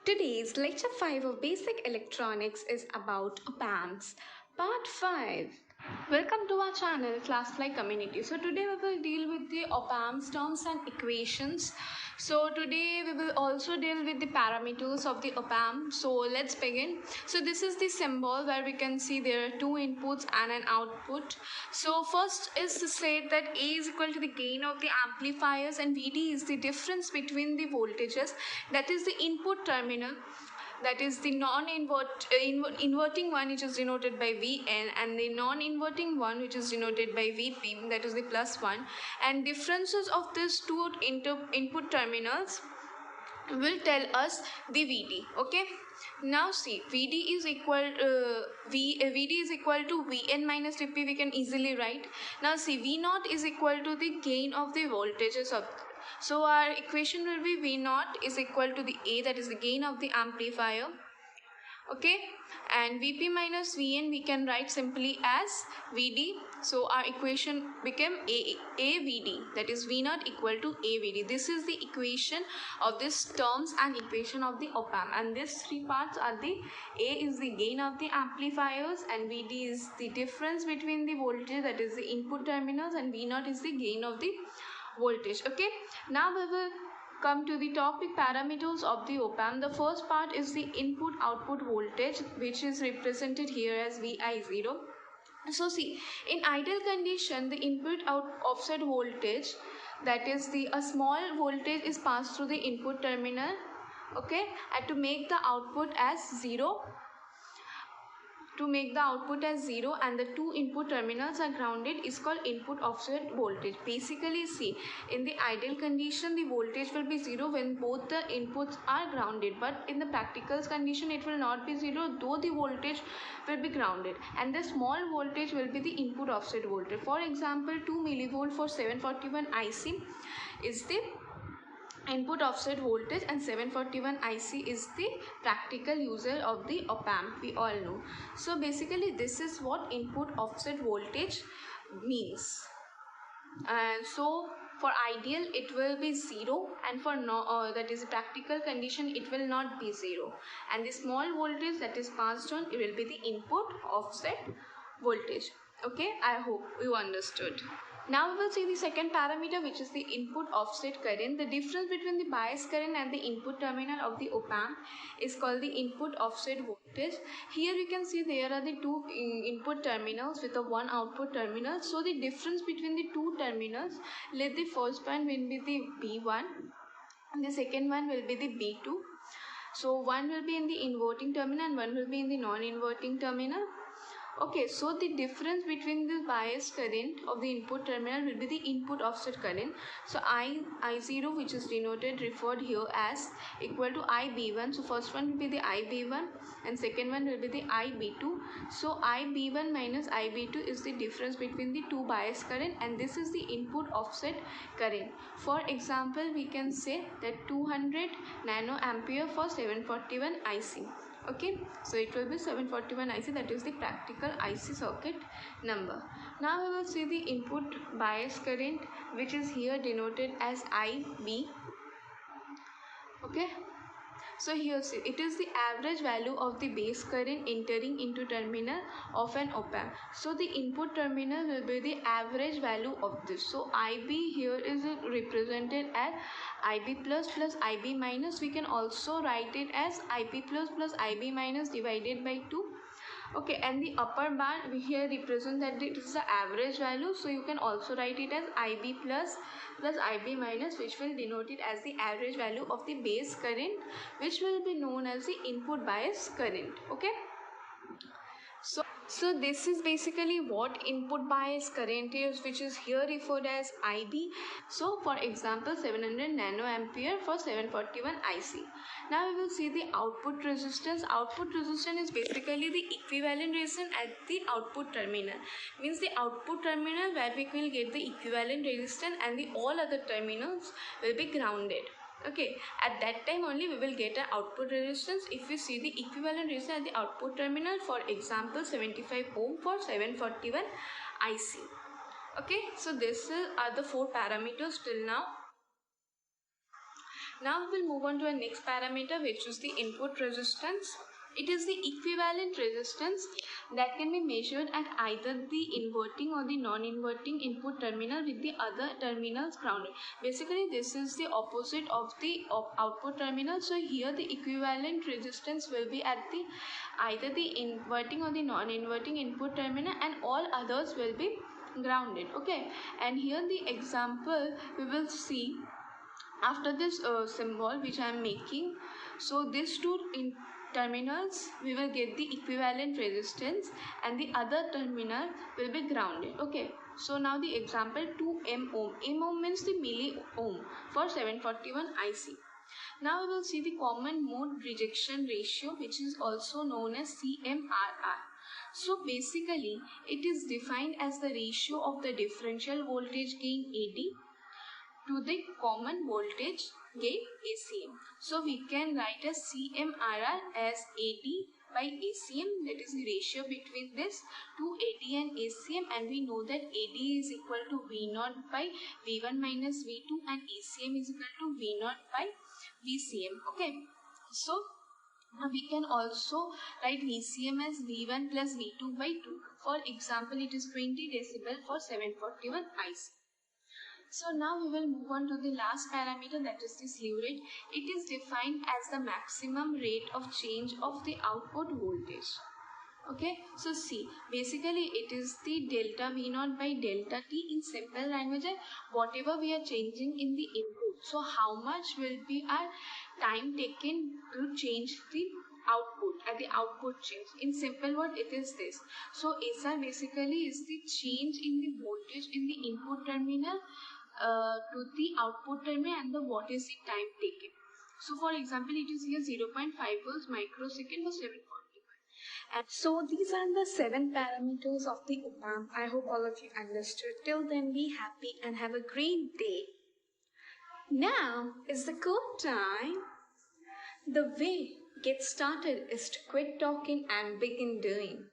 Today's lecture 5 of Basic Electronics is about op-amps. Part 5. Welcome to our channel Classfly Community. So today we will deal with the op-amps terms and equations. So today we will also deal with the parameters of the op-amp. So let's begin. So this is the symbol where we can see there are two inputs and an output. So first is to say that A is equal to the gain of the amplifiers and VD is the difference between the voltages, that is the input terminal, that is the inverting one, which is denoted by Vn, and the non-inverting one, which is denoted by Vp, that is the plus one, and differences of these two input terminals will tell us the Vd. Okay, now see, VD is equal to Vn minus Vp. We can easily write. Now see, V naught is equal to the gain of the voltages of, so our equation will be V naught is equal to the A, that is the gain of the amplifier. Okay, and Vp minus Vn we can write simply as Vd. So our equation became AVD, that is V naught equal to AVD. This is the equation of these terms and equation of the op-amp, and these three parts are the A is the gain of the amplifiers, and Vd is the difference between the voltage, that is the input terminals, and V naught is the gain of the voltage. Okay, now we will come to the topic parameters of the op-amp. The first part is the input output voltage, which is represented here as Vi0. So see, in ideal condition, the input offset voltage, that is a small voltage is passed through the input terminal, okay, and to make the output as 0, and the two input terminals are grounded is called input offset voltage. Basically see, in the ideal condition the voltage will be 0 when both the inputs are grounded, but in the practical condition it will not be 0 though the voltage will be grounded, and the small voltage will be the input offset voltage. For example, 2 millivolt for 741 IC is the input offset voltage, and 741 IC is the practical user of the op-amp, we all know. So basically this is what input offset voltage means. And so for ideal it will be 0, and for that is a practical condition it will not be 0, and the small voltage that is passed on, it will be the input offset voltage. Okay, I hope you understood. Now we will see the second parameter, which is the input offset current. The difference between the bias current and the input terminal of the op-amp is called the input offset voltage. Here you can see there are the two input terminals with a one output terminal. So the difference between the two terminals, let the first one will be the B1 and the second one will be the B2. So one will be in the inverting terminal and one will be in the non-inverting terminal. Okay, so the difference between the bias current of the input terminal will be the input offset current. So I0, which is denoted referred here as equal to IB1. So first one will be the IB1 and second one will be the IB2. So IB1 minus IB2 is the difference between the two bias current, and this is the input offset current. For example, we can say that 200 nanoampere for 741 IC. Okay, so it will be 741 IC, that is the practical IC circuit number. Now we will see the input bias current, which is here denoted as IB. Okay, so here see, it is the average value of the base current entering into terminal of an op-amp. So the input terminal will be the average value of this. So IB here is represented as IB plus IB minus. We can also write it as IB plus IB minus divided by 2. Okay, and the upper bar here represents that it is the average value, so you can also write it as IB plus IB minus, which will denote it as the average value of the base current, which will be known as the input bias current. Okay, so this is basically what input bias current is, which is here referred as IB. So for example, 700 nanoampere for 741 IC. Now we will see the output resistance. Output resistance is basically the equivalent resistance at the output terminal. Means the output terminal where we will get the equivalent resistance, and the all other terminals will be grounded. Okay, at that time only we will get an output resistance if we see the equivalent resistance at the output terminal. For example, 75 ohm for 741 IC. Okay, so this are the four parameters till now. Now we will move on to our next parameter, which is the input resistance. It is the equivalent resistance that can be measured at either the inverting or the non-inverting input terminal with the other terminals grounded. Basically, this is the opposite of the output terminal. So here the equivalent resistance will be at the either the inverting or the non-inverting input terminal, and all others will be grounded. Okay, and here the example we will see after this symbol which I am making. So these two terminals we will get the equivalent resistance, and the other terminal will be grounded. Okay, so now the example 2 ohm. Ohm means the milli ohm for 741 IC. Now we will see the common mode rejection ratio, which is also known as CMRR. So basically it is defined as the ratio of the differential voltage gain AD to the common voltage gain ACM. So we can write as CMRR as AD by ACM, that is the ratio between this to AD and ACM, and we know that AD is equal to V0 by V1 minus V2 and ACM is equal to V0 by VCM. Okay, so we can also write VCM as V1 plus V2 by 2. For example, it is 20 decibel for 741 IC. So now we will move on to the last parameter, that is the slew rate. It is defined as the maximum rate of change of the output voltage. Okay, so see, basically it is the delta V0 by delta T. In simple language, whatever we are changing in the input, so how much will be our time taken to change the output at the output change. In simple word, it is this. So SR basically is the change in the voltage in the input terminal to the output terminal, and the what is the time taken. So for example, it is here 0.5 volts microsecond for 741. And so these are the 7 parameters of the op-amp. I hope all of you understood. Till then, be happy and have a great day. Now is the good time. The way get started is to quit talking and begin doing.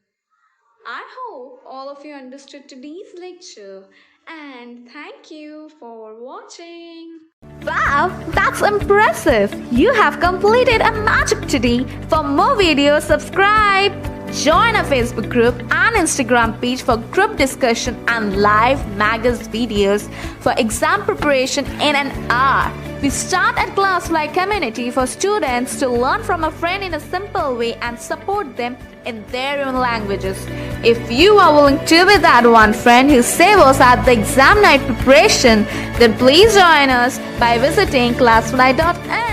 I hope all of you understood today's lecture, and thank you for watching. Wow, that's impressive! You have completed a magic today. For more videos, subscribe. Join our Facebook group and Instagram page for group discussion and live magazine videos for exam preparation in an hour. We start at Classfly community for students to learn from a friend in a simple way and support them in their own languages. If you are willing to be that one friend who saves us at the exam night preparation, then please join us by visiting classfly.in.